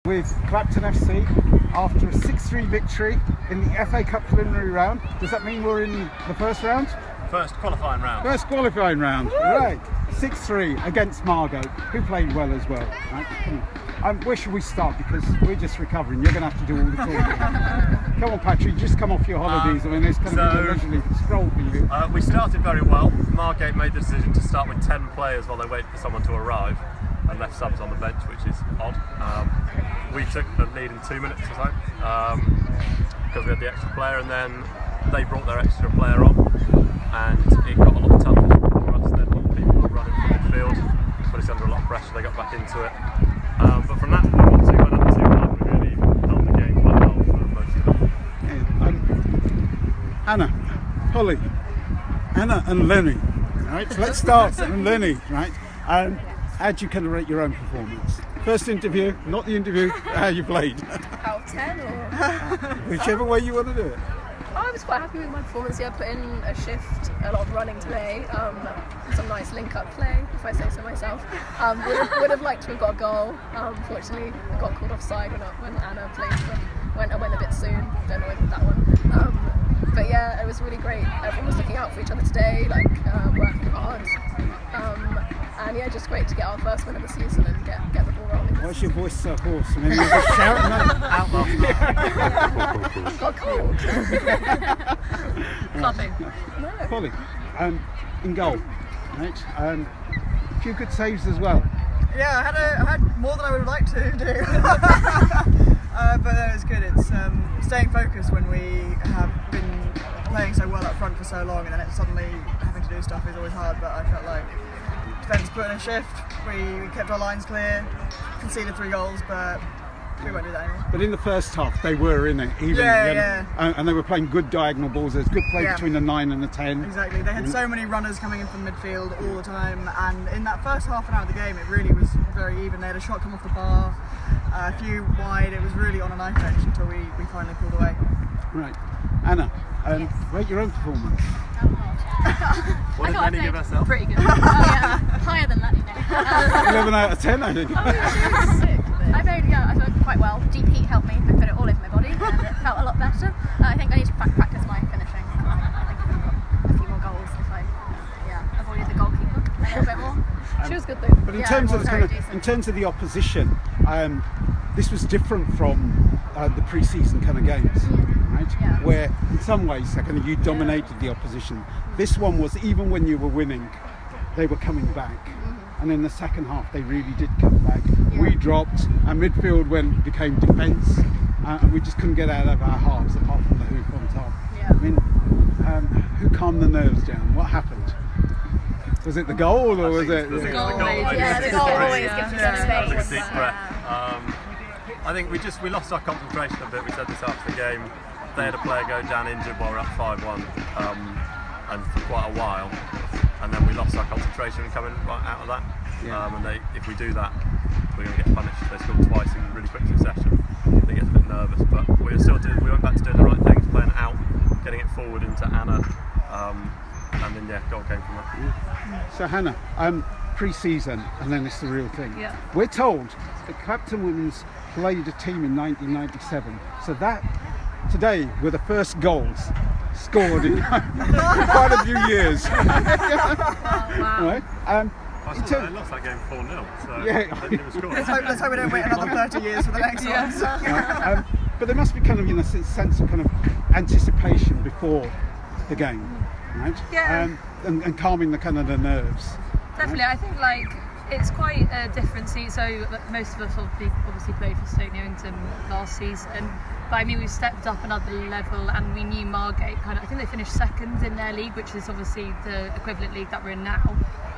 With Clapton FC after a 6-3 victory in the FA Cup preliminary round. Does that mean we're in the first round? First qualifying round. First qualifying round, right. 6-3 against Margate, who played well as well. Right? Where should we start? Because we're just recovering. You're going to have to do all the talking. Come on, Patrick, just come off your holidays. I mean, it's going to be a leisurely stroll for you. We started very well. Margate made the decision to start with 10 players while they waited for someone to arrive and left subs on the bench, which is odd. We took the lead in 2 minutes or so because we had the extra player, and then they brought their extra player on, and it got a lot tougher for us. Then when people were running from midfield, put us under a lot of pressure. They got back into it, but from that point, once we went up 2-1, we really held the game quite well for most of it. Anna, Holly, Anna and Lenny. Right, so let's start with Lenny. Right, how do you kind of rate your own performance? First interview, not the interview, how you played. Out of 10 or? Whichever way you want to do it. I was quite happy with my performance. Yeah, I put in a shift, a lot of running today, some nice link-up play, if I say so myself. Would have liked to have got a goal. Unfortunately, I got called offside when Anna played, but I went a bit soon. Don't know with that one. But yeah, it was really great. Everyone was looking out for each other today, like working hard. And yeah, just great to get our first win of the season and get the ball rolling. Why's your voice so hoarse? I mean, you're just shouting out I've got a cold. Clubbing. No. Holly, in goal, right? A few good saves as well. Yeah, I had more than I would have liked to do. But no, it's good. It's staying focused when we have been playing so well up front for so long, and then it's suddenly having to do stuff is always hard. But I felt like defence put in a shift. We kept our lines clear, conceded 3 goals, but we won't do that anymore. But in the first half, they were in it, even. Yeah. And they were playing good diagonal balls. There's good play between the 9 and the 10. Exactly. They had so many runners coming in from midfield all the time, and in that first half an hour of the game, it really was very even. They had a shot come off the bar, a few wide. It was really on a knife edge until we finally pulled away. Right. Anna, rate your own performance. What did Lenny give herself? Pretty good. Higher than that, you know. 11 out of 10, I think. I felt quite well. GP helped me. I put it all over my body, and it felt a lot better. I think I need to practice my finishing. I could have got a few more goals if I avoided the goalkeeper a little bit more. She was good though. But in terms of the opposition, this was different from the pre-season kind of games, right? Yeah. Where in some ways, you dominated the opposition. This one was, even when you were winning, they were coming back. And in the second half, they really did come back. Yeah. We dropped, our midfield became defence, and we just couldn't get out of our halves apart from the hoop on top. Yeah. I mean, who calmed the nerves down? What happened? Was it the goal, or was it? The goal always gives you some That was a space. deep breath. I think we lost our concentration a bit. We said this after the game. They had a player go down injured while we're up 5-1, and for quite a while. And then we lost our concentration coming right out of that. Yeah. And if we do that, we're going to get punished. They scored twice in really quick succession. They get a bit nervous, but we went back to doing the right things, playing it out, getting it forward into Anna, and then goal came from that. So Hannah, pre-season, and then it's the real thing. Yeah. We're told that Clapton Women's played a team in 1997, so that today were the first goals scored in quite a few years. Wow. Right? I lost that game 4-0, so Yeah. they didn't even score. Let's hope we don't wait another 30 years for the next one. But there must be kind of a sense of kind of anticipation before the game, right? Yeah. And calming the kind of the nerves. Definitely, I think it's quite a different season. So most of us obviously played for Stoke Newington last season, but I mean we've stepped up another level, and we knew Margate I think they finished second in their league, which is obviously the equivalent league that we're in now.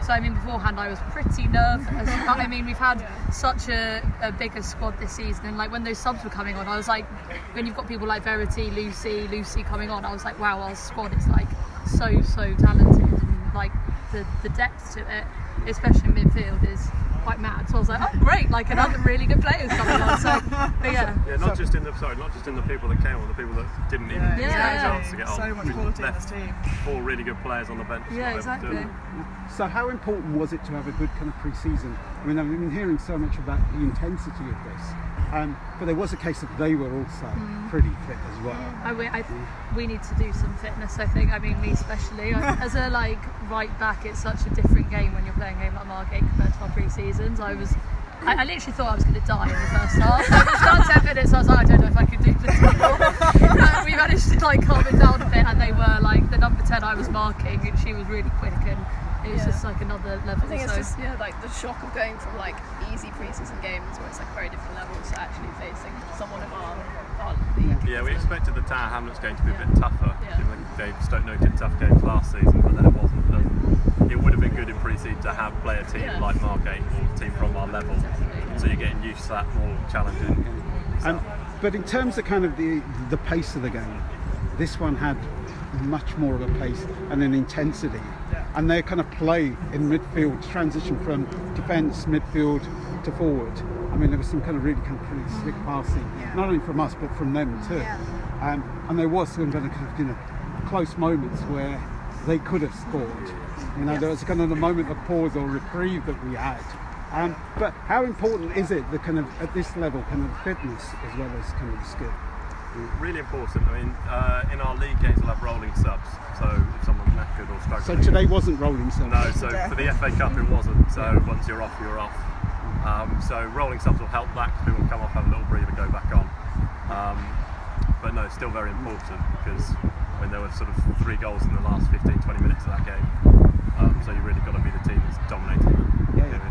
So I mean beforehand I was pretty nervous. I mean we've had such a bigger squad this season, and when those subs were coming on, I was like, when you've got people like Verity, Lucy coming on, I was like, wow, our squad is so talented, and the depth to it, especially in midfield, is quite mad. So I was like, oh great, another really good players coming on. So, but not just in the people that came on, the people that didn't even get a chance to get on. So much quality in this team. 4 really good players on the bench. Yeah, exactly. So how important was it to have a good kind of pre-season? I mean, I've been hearing so much about the intensity of this. But there was a case of they were also pretty fit as well. We need to do some fitness, I think. I mean, me especially. As a right back, it's such a different game when you're playing a game like Margate compared to our pre-seasons. I literally thought I was going to die in the first half. Like, the start 10 minutes, I was like, I don't know if I could do this anymore. We managed to calm it down a bit, and they were the number 10 I was marking, and she was really quick, and it was just another level. I think it's just the shock of going from easy pre-season games where it's very different levels to actually facing someone of our league. Yeah, we expected the Tower Hamlets game to be a bit tougher. Stoke noted tough games last season, but then it wasn't. It would have been good in pre-season to play a team like Margate or a team from our level, so you're getting used to that more challenging. But in terms of kind of the pace of the game, this one had much more of a pace and an intensity, and their kind of play in midfield, transition from defence, midfield to forward. I mean, there was some kind of really pretty slick passing, not only from us but from them too. And there was some kind of close moments where they could have scored. There was kind of a moment of pause or reprieve that we had. But how important is it, the kind of at this level, kind of fitness as well as kind of the skill? Really important. I mean, in our league games we'll have rolling subs, so if someone's knackered or struggling. So today wasn't rolling subs? No, so for the FA Cup it wasn't, so once you're off, you're off. So rolling subs will help that, because people will come off, have a little breather, go back on. But no, it's still very important, because there were sort of 3 goals in the last 15-20 minutes of that game. So you really got to be the team that's dominating it.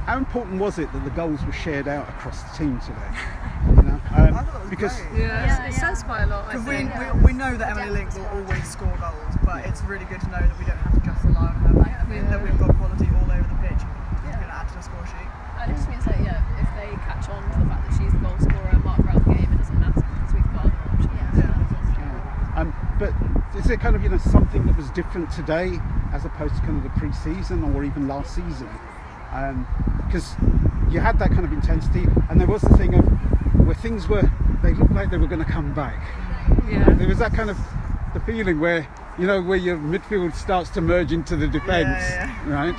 How important was it that the goals were shared out across the team today? I thought that was because great. It says quite a lot. Because we know that Emily Link will always score goals, but it's really good to know that we don't have to just rely on her. That we've got quality all over the pitch. It's going to add to the score sheet. And it just means that if they catch on to the fact that she's the goal scorer and mark her out the game, it doesn't matter because we've got other options. But is there kind of something that was different today as opposed to kind of the pre-season or even last season? Because you had that kind of intensity, and there was the thing of where they looked like they were going to come back. There was that kind of the feeling where where your midfield starts to merge into the defence, right?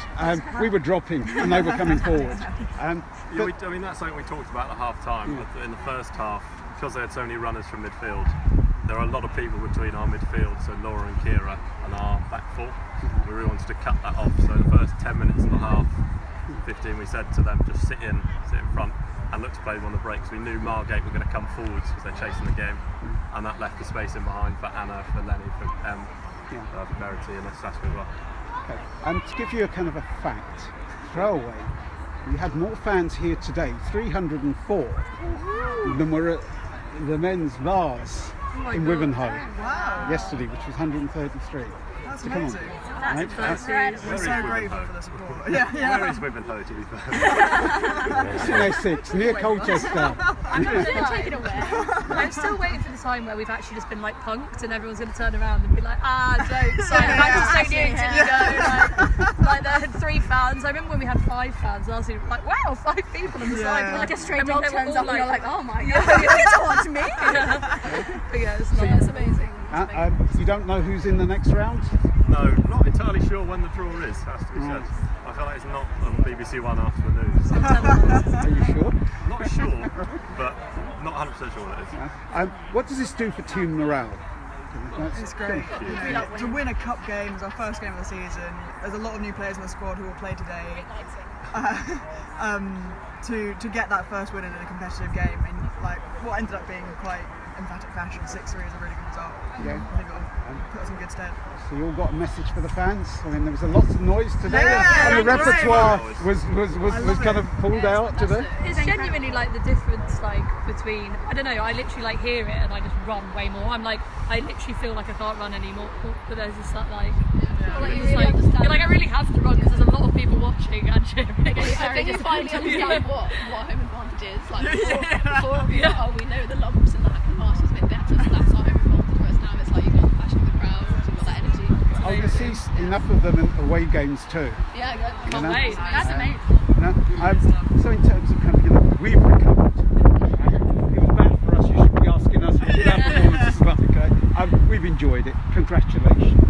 We were dropping and they were coming forward. I mean, that's something we talked about at half time. But in the first half, because they had so many runners from midfield, there are a lot of people between our midfield, so Laura and Kira, and our back four. We really wanted to cut that off. So the first 10 minutes and a half, 15, we said to them, just sit in front and look to play them on the breaks. We knew Margate were going to come forwards because they're chasing the game, and that left the space in behind for Anna, for Lenny, for for Verity and Saskia as well. Okay. And to give you a kind of a fact, throwaway, we had more fans here today, 304, than were at the men's Vars in Wivenhoe yesterday, which was 133. That's So come on. amazing. Right? We're so grateful for the support. Where is Wivenhoe, to be fair? It's in Essex, near Colchester. Take it away. I'm still waiting for the time where we've actually just been punked and everyone's going to turn around and be like, jokes. Back to Stone Newton you go. Like there had 3 fans. I remember when we had 5 fans last year, like, wow, 5 people on the side. Like a stray I mean, dog they were turns all up and you're like, oh my god, Yeah. it's towards me. But yeah, it's It's not. amazing. You don't know who's in the next round? No, not entirely sure when the draw is, has to be said. I feel like it's not on BBC One after the news. Are you sure? Not sure, but not 100% sure what it is. What does this do for team morale? It's great. To win a cup game is our first game of the season. There's a lot of new players in the squad who will play today. To get that first win in a competitive game in what ended up being quite emphatic fashion, 6-3 is a really good result. Yeah. I think it'll put us in good stead. So you all got a message for the fans? I mean, there was a lot of noise today, Yeah, and the great. repertoire was kind of pulled out today. It's genuinely the difference between, I don't know, I literally hear it and I just run way more. I literally feel like I can't run anymore, but there's just that you're I really have to run because there's a lot of people watching and cheering. I think you finally understand what home advantage is. Before we know the lumps and the hack and pass was a bit better, so that's our home advantage. Whereas now it's you've got the passion of the crowd, you've got that energy. Oh, you see enough of them in away games too. Yeah, good. Can't wait. That's amazing. So in terms of we've recovered. It was bad for us. You should be asking us about performances. Okay. We've enjoyed it. Congratulations.